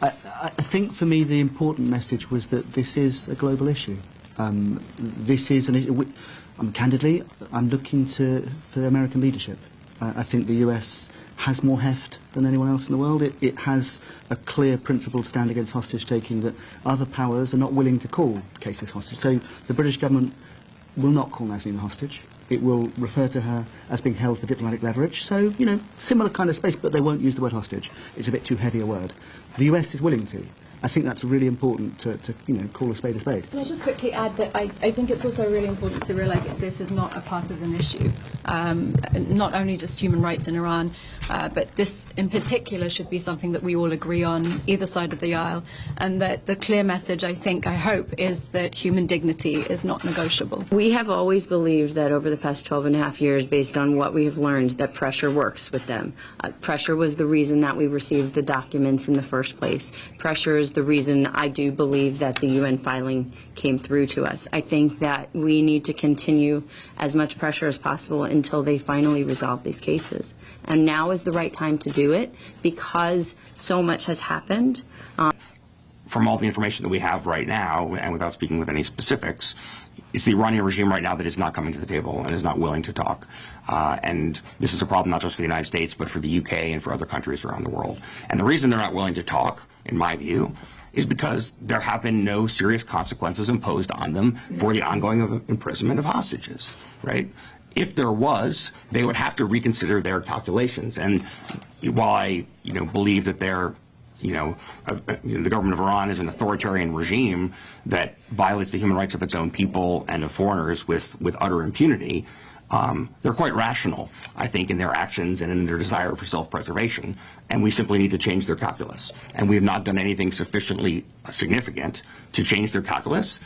I think for me the important message was that this is a global issue. This is an issue. Candidly, I'm looking for the American leadership. I think the US has more heft than anyone else in the world. It has a clear principled stand against hostage-taking that other powers are not willing to call cases hostage. So the British government will not call Nazanin hostage. It will refer to her as being held for diplomatic leverage. So, you know, similar kind of space, but they won't use the word hostage. It's a bit too heavy a word. The US is willing to. I think that's really important to you know, call a spade a spade. Can I just quickly add that I think it's also really important to realise that this is not a partisan issue. Not only just human rights in Iran, but this in particular should be something that we all agree on, either side of the aisle, and that the clear message, I hope, is that human dignity is not negotiable. We have always believed that over the past 12 and a half years, based on what we have learned, that pressure works with them. Pressure was the reason that we received the documents in the first place. Pressure is the reason I do believe that the UN filing came through to us. I think that we need to continue as much pressure as possible until they finally resolve these cases. And now is the right time to do it because so much has happened. From all the information that we have right now, and without speaking with any specifics, it's the Iranian regime right now that is not coming to the table and is not willing to talk. And this is a problem not just for the United States, but for the UK and for other countries around the world. And the reason they're not willing to talk, in my view, is because there have been no serious consequences imposed on them for the ongoing imprisonment of hostages, right? If there was, they would have to reconsider their calculations. And while I, believe that they're, the government of Iran is an authoritarian regime that violates the human rights of its own people and of foreigners with utter impunity, they're quite rational, I think, in their actions and in their desire for self-preservation, and we simply need to change their calculus. And we have not done anything sufficiently significant to change their calculus.